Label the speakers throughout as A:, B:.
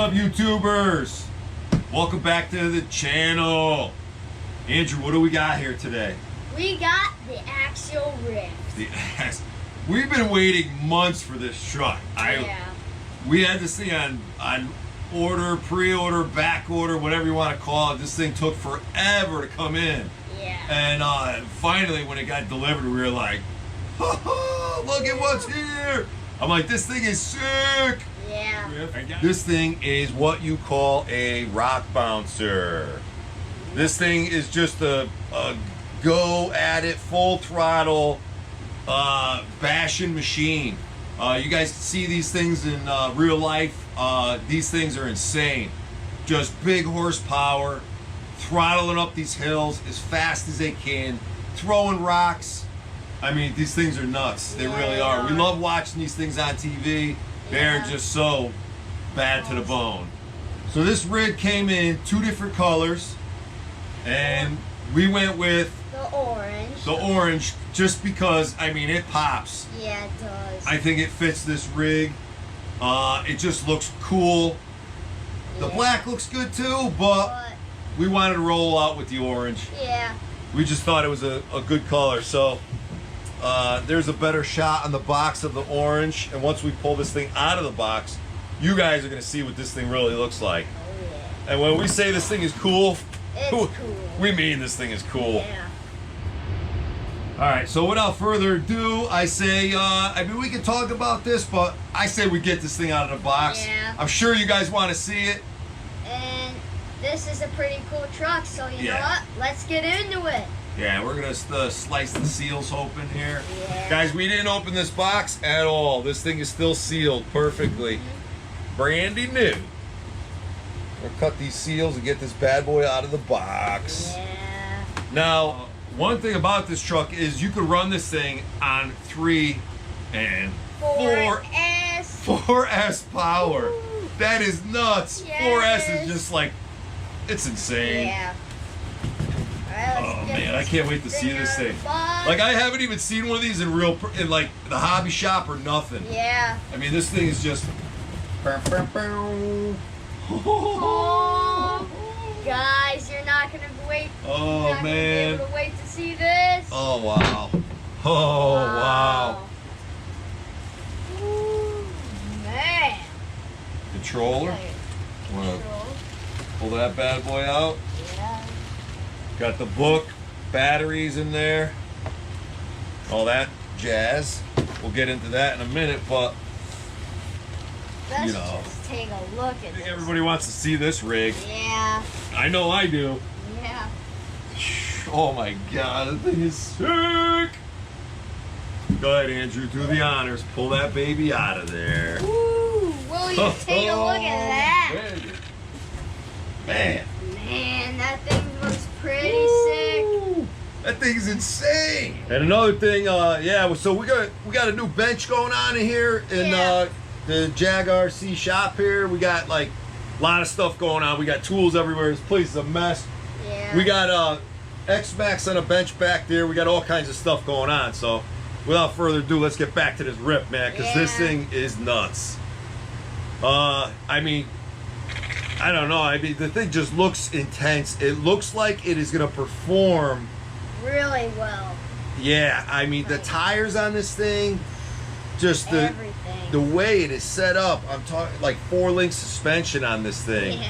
A: up, YouTubers? Welcome back to the channel. Andrew, what do we got here today?
B: We got the Axial RYFT.
A: We've been waiting months for this truck. We had this thing on order, pre-order, back order, whatever you want to call it. This thing took forever to come in.
B: Yeah.
A: And finally, when it got delivered, we were like, oh, look at what's here. I'm like, this thing is sick.
B: Yeah.
A: This thing is what you call a rock bouncer. This thing is just a go at it, full throttle, bashing machine. You guys see these things in real life. These things are insane. Just big horsepower, throttling up these hills as fast as they can, throwing rocks. I mean, these things are nuts. They really are. We love watching these things on TV. They're just so bad to the bone. So this rig came in 2 different colors, and we went with
B: the orange.
A: The orange, just because, I mean, it pops.
B: Yeah, it does.
A: I think it fits this rig. It just looks cool. The black looks good too, but we wanted to roll out with the orange.
B: Yeah.
A: We just thought it was a good color. So there's a better shot on the box of the orange, and once we pull this thing out of the box, you guys are going to see what this thing really looks like.
B: Oh, yeah.
A: And when we say this thing is cool,
B: it's cool.
A: We mean this thing is cool.
B: Yeah.
A: All right, so without further ado, I say, I mean, we can talk about this, but I say we get this thing out of the box.
B: Yeah.
A: I'm sure you guys want to see it.
B: And this is a pretty cool truck, so you know what? Let's get into it.
A: Yeah, we're going to slice the seals open here.
B: Yeah.
A: Guys, we didn't open this box at all. This thing is still sealed perfectly. Brandy new. We'll cut these seals and get this bad boy out of the box.
B: Yeah.
A: Now, one thing about this truck is you could run this thing on 3 and 4S power.
B: Ooh.
A: That is nuts.
B: Yes.
A: 4S is just like, it's insane.
B: Yeah.
A: Oh man, I can't wait to see this thing. Like, I haven't even seen one of these in like the hobby shop or nothing.
B: Yeah.
A: I mean, this thing is just.
B: Oh, guys, you're not gonna wait.
A: Oh
B: you're not
A: man.
B: gonna be able to wait to see this.
A: Oh wow. Oh wow.
B: Ooh, man.
A: Controller. Wanna pull that bad boy out?
B: Yeah.
A: Got the book, batteries in there, all that jazz. We'll get into that in a minute, but
B: Let's just take a look at
A: I think
B: this.
A: everybody wants to see this rig.
B: Yeah.
A: I know I do.
B: Yeah.
A: Oh my god, the thing is sick. Go ahead, Andrew, do the honors. Pull that baby out of there.
B: Ooh, will you take a look at that?
A: Man.
B: Man, that thing looks pretty sick.
A: That thing's insane. And another thing, yeah, so we got a new bench going on in here in the Jag RC shop here. We got like a lot of stuff going on. We got tools everywhere. This place is a mess.
B: Yeah.
A: We got X-Max on a bench back there. We got all kinds of stuff going on. So without further ado, let's get back to this rip, man, because this thing is nuts. I mean, I don't know. I mean, the thing just looks intense. It looks like it is going to perform
B: really well.
A: Yeah, I mean, the tires on this thing, just the way it is set up. I'm talking like 4-link suspension on this thing.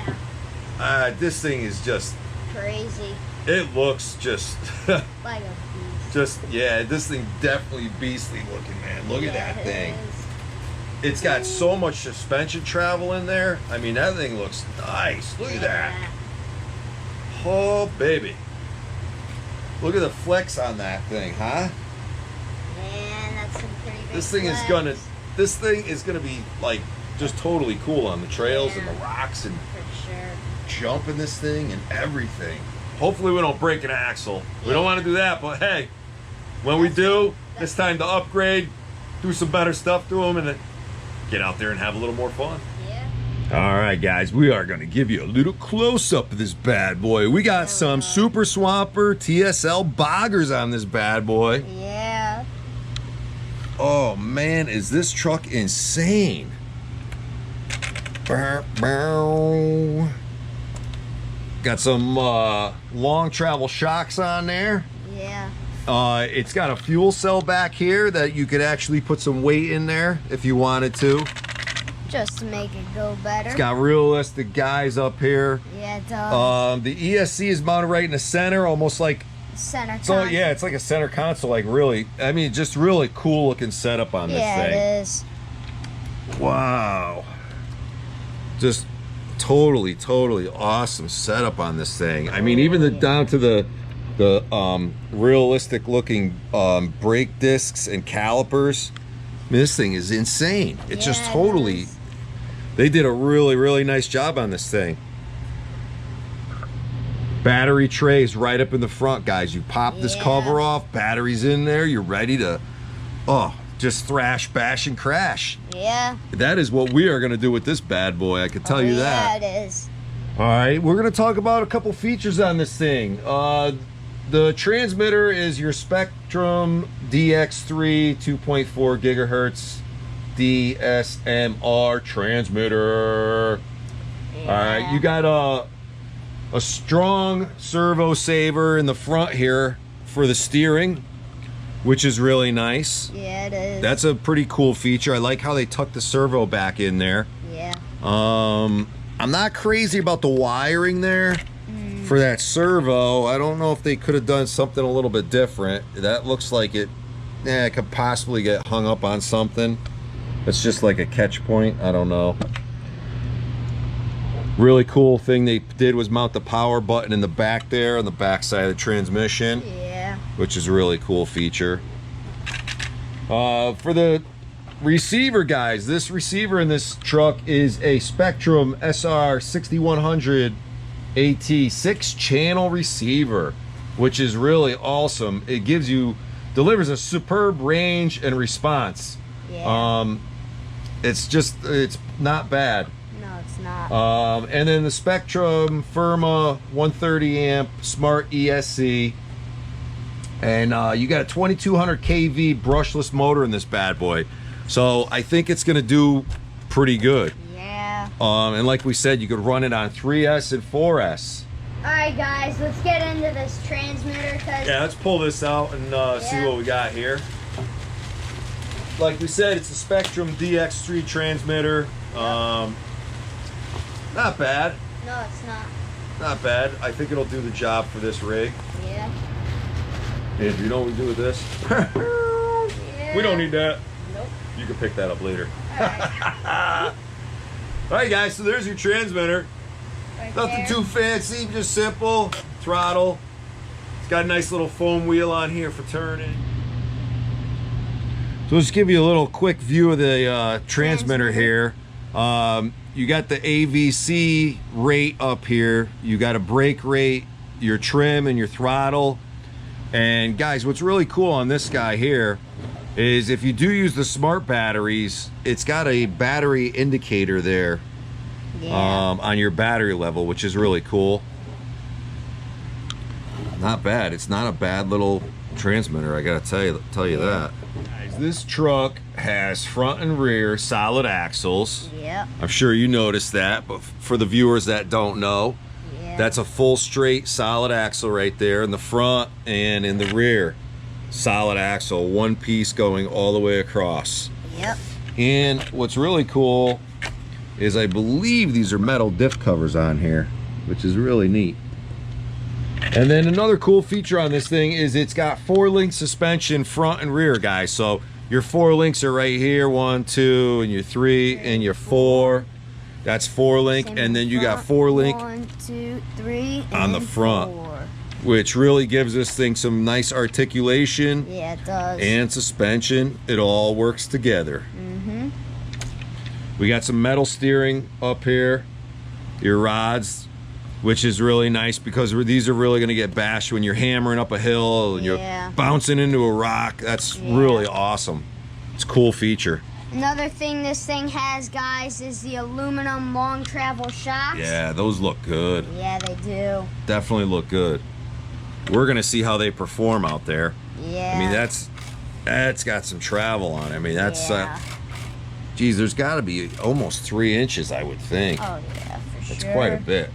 B: Yeah.
A: This thing is just
B: crazy.
A: It looks just
B: like a beast.
A: Just this thing definitely beastly looking, man. Look at that thing. It's got so much suspension travel in there. I mean, that thing looks nice. Look at that. Oh, baby. Look at the flex on that thing, huh?
B: Man, that's some pretty big
A: This thing is gonna be like just totally cool on the trails and the rocks and jumping this thing and everything. Hopefully we don't break an axle. We don't want to do that, but hey, when we do, it's time to upgrade, do some better stuff to them, and then get out there and have a little more fun. All right, guys, we are going to give you a little close-up of this bad boy. We got some Super Swamper TSL boggers on this bad boy.
B: Yeah.
A: Oh, man, is this truck insane. Got some long travel shocks on there.
B: Yeah.
A: It's got a fuel cell back here that you could actually put some weight in there if you wanted to.
B: Just to make it go better.
A: It's got realistic guys up here.
B: Yeah, it does.
A: The ESC is mounted right in the center, almost like
B: Center console.
A: so. Yeah, it's like a center console. Like really, I mean, just really cool looking setup on this thing.
B: Yeah, it is.
A: Wow. Just totally awesome setup on this thing. I mean, even down to the realistic looking brake discs and calipers. I mean, this thing is insane. It's just totally. They did a really nice job on this thing. Battery trays right up in the front, guys. You pop this cover off, batteries in there, you're ready to, just thrash, bash, and crash.
B: Yeah.
A: That is what we are going to do with this bad boy, I can tell you that.
B: Yeah, it is.
A: All right, we're going to talk about a couple features on this thing. The transmitter is your Spectrum DX3 2.4 gigahertz DSMR transmitter.
B: Yeah.
A: All right, you got a strong servo saver in the front here for the steering, which is really nice.
B: Yeah, it is.
A: That's a pretty cool feature. I like how they tuck the servo back in there.
B: Yeah.
A: I'm not crazy about the wiring there for that servo. I don't know if they could have done something a little bit different. That looks like it could possibly get hung up on something. It's just like a catch point. I don't know. Really cool thing they did was mount the power button in the back there on the back side of the transmission.
B: Yeah.
A: Which is a really cool feature. For the receiver, guys, this receiver in this truck is a Spectrum SR6100 AT 6-channel receiver, which is really awesome. It delivers a superb range and response.
B: Yeah.
A: It's not bad.
B: No, it's not.
A: And then the Spectrum Firma 130 amp Smart ESC. And you got a 2200 kV brushless motor in this bad boy. So I think it's going to do pretty good.
B: Yeah.
A: And like we said, you could run it on 3S and 4S.
B: Alright guys, let's get into this transmitter.
A: Yeah, let's pull this out and see what we got here. Like we said, it's a Spectrum DX3 transmitter. Not bad.
B: No, it's not.
A: Not bad. I think it'll do the job for this rig.
B: Yeah.
A: And you know what we do with this?
B: Yeah.
A: We don't need that.
B: Nope.
A: You can pick that up later.
B: Alright.
A: Alright guys, so there's your transmitter.
B: Right
A: Nothing
B: there.
A: too fancy, just simple. Throttle. It's got a nice little foam wheel on here for turning. So let's give you a little quick view of the transmitter here. You got the AVC rate up here. You got a brake rate, your trim, and your throttle. And guys, what's really cool on this guy here is if you do use the smart batteries, it's got a battery indicator there on your battery level, which is really cool. Not bad. It's not a bad little transmitter, I gotta tell you that. Guys, this truck has front and rear solid axles.
B: Yep.
A: I'm sure you noticed that, but for the viewers that don't know, that's a full straight solid axle right there in the front and in the rear. Solid axle, one piece going all the way across.
B: Yep.
A: And what's really cool is I believe these are metal diff covers on here, which is really neat. And then another cool feature on this thing is it's got 4-link suspension front and rear, guys. So your 4 links are right here, 1, 2, and your 3 and your 4. That's 4-link, and then you got 4-link
B: 1, 2, 3
A: on the front,
B: 4.
A: which really gives this thing some nice articulation.
B: Yeah, it does.
A: And suspension. It all works together.
B: Mm-hmm.
A: We got some metal steering up here, your rods, which is really nice because these are really going to get bashed when you're hammering up a hill and you're bouncing into a rock. That's really awesome. It's a cool feature.
B: Another thing this thing has, guys, is the aluminum long travel shocks.
A: Yeah, those look good.
B: Yeah, they do.
A: Definitely look good. We're going to see how they perform out there.
B: Yeah.
A: I mean, that's got some travel on it. I mean, that's Geez, there's got to be almost 3 inches, I would think.
B: Oh yeah, for sure.
A: It's quite a bit.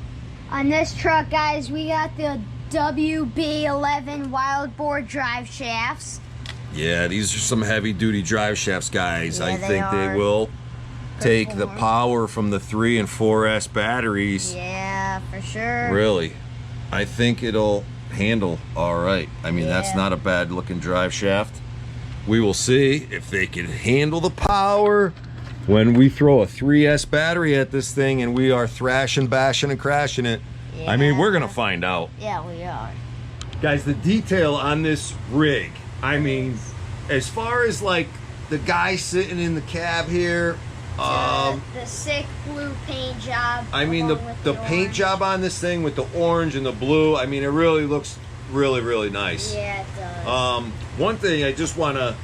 B: On this truck, guys, we got the WB11 Wildboar Driveshafts.
A: Yeah, these are some heavy-duty drive shafts, guys.
B: Yeah,
A: I think they
B: are.
A: will take the
B: Perform.
A: power from the 3 and 4S batteries.
B: Yeah, for sure.
A: Really, I think it'll handle all right. I mean, that's
B: Yeah.
A: not a bad-looking drive shaft. We will see if they can handle the power when we throw a 3S battery at this thing and we are thrashing, bashing, and crashing it. I mean, we're gonna find out.
B: Yeah, we are.
A: Guys, the detail on this rig, I mean, as far as like the guy sitting in the cab here,
B: The sick blue paint job.
A: I mean,
B: along with
A: the paint
B: orange.
A: job on this thing with the orange and the blue, I mean, it really looks really nice.
B: Yeah, it does.
A: One thing I just wanna,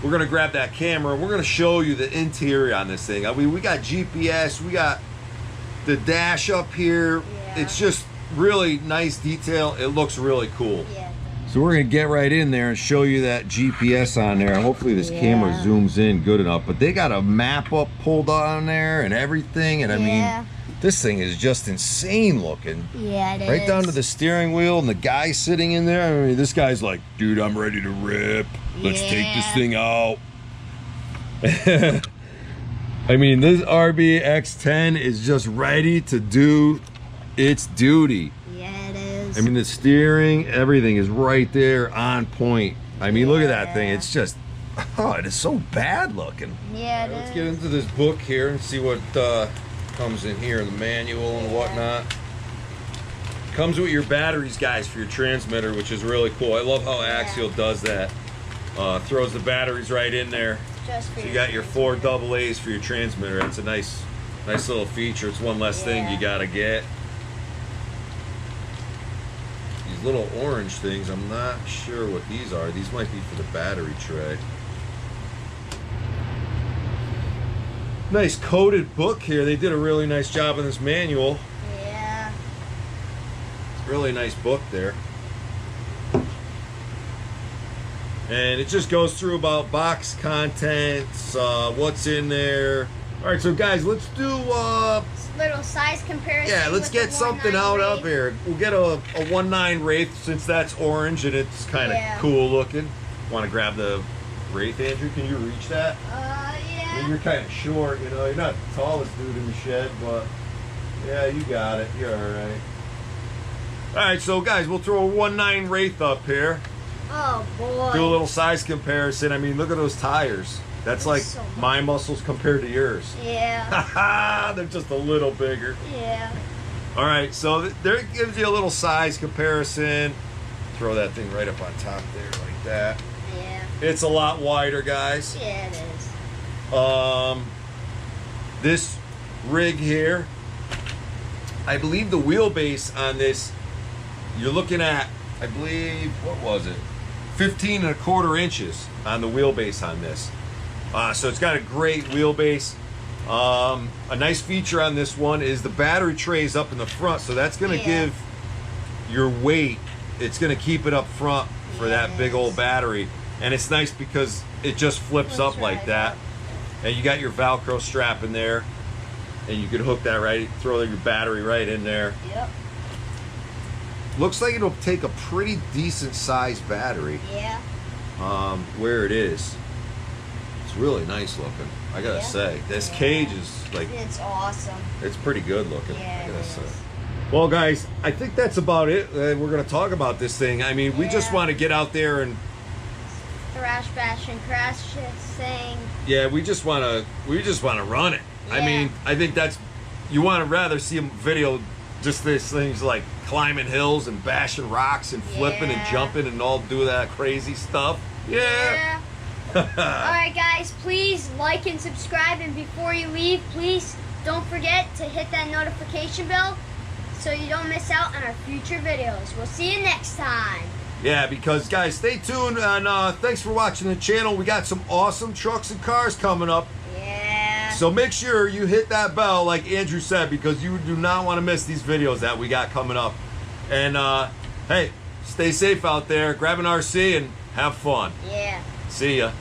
A: we're gonna grab that camera, we're gonna show you the interior on this thing. I mean, we got GPS, we got the dash up here.
B: Yeah.
A: It's just really nice detail. It looks really cool.
B: Yeah, it does.
A: So we're gonna get right in there and show you that GPS on there. Hopefully this camera
B: Yeah.
A: zooms in good enough. But they got a map up pulled on there and everything. And I
B: Yeah.
A: mean, this thing is just insane looking.
B: Yeah, it is.
A: Right down to the steering wheel and the guy sitting in there. I mean, this guy's like, dude, I'm ready to rip. Let's take this
B: Yeah.
A: thing out. I mean, this RBX10 is just ready to do its duty.
B: Yeah, it is.
A: I mean, the steering, everything is right there on point. I mean, look at that thing. It's just, oh, it is so bad looking.
B: yeah, it
A: Let's
B: is.
A: get into this book here and see what comes in here, the manual and whatnot. Comes with your batteries, guys, for your transmitter, which is really cool. I love how Axial does that. Throws the batteries right in there.
B: Just for
A: So you got your 4 AA's for your transmitter. It's a nice little feature. It's one less thing you gotta get. These little orange things, I'm not sure what these are. These might be for the battery tray. Nice coated book here. They did a really nice job in this manual.
B: Yeah.
A: Really nice book there. And it just goes through about box contents, what's in there. All right, so guys, let's do
B: Little size comparison.
A: yeah, let's
B: with
A: get
B: the
A: something
B: 1.9
A: out up
B: Wraith.
A: here. We'll get a 1.9 Wraith since that's orange and it's kind of cool looking. Want to grab the Wraith, Andrew? Can you reach that? I mean,
B: Yeah.
A: you're kind of short, you know. You're not the tallest dude in the shed, but yeah, you got it. You're all right. All right, so guys, we'll throw a 1.9 Wraith up here.
B: Oh boy.
A: Do a little size comparison. I mean, look at those tires. That's like
B: so much.
A: my muscles compared to yours.
B: Yeah.
A: They're just a little bigger.
B: Yeah.
A: All right, so there it gives you a little size comparison. Throw that thing right up on top there like that.
B: Yeah.
A: It's a lot wider, guys.
B: Yeah, it is.
A: This rig here, I believe the wheelbase on this, you're looking at, I believe, what was it? 15.25 inches on the wheelbase on this. So it's got a great wheelbase. A nice feature on this one is the battery trays up in the front, so that's going to give your weight, it's going to keep it up front for that big old battery. And it's nice because it just flips up like that. And you got your Velcro strap in there, and you can hook that right, throw your battery right in there.
B: Yep.
A: Looks like it'll take a pretty decent sized battery.
B: Yeah.
A: Where it is. It's really nice looking, I gotta say. This cage is like,
B: It's awesome.
A: it's pretty good looking,
B: Yeah,
A: I gotta
B: it
A: say.
B: is.
A: Well, guys, I think that's about it. We're gonna talk about this thing. I mean, we just want to get out there and
B: Thrash, bash, and crash thing.
A: yeah, we just want to run it. I
B: Yeah.
A: mean, I think that's, you want to rather see a video just these things like climbing hills and bashing rocks and flipping and
B: Yeah.
A: jumping and all do that crazy stuff. Yeah.
B: Alright guys, please like and subscribe, and before you leave, please don't forget to hit that notification bell so you don't miss out on our future videos. We'll see you next time.
A: Yeah, because guys, stay tuned and thanks for watching the channel. We got some awesome trucks and cars coming up.
B: Yeah.
A: So make sure you hit that bell like Andrew said, because you do not want to miss these videos that we got coming up. And hey, stay safe out there, grab an RC and have fun.
B: Yeah.
A: See ya.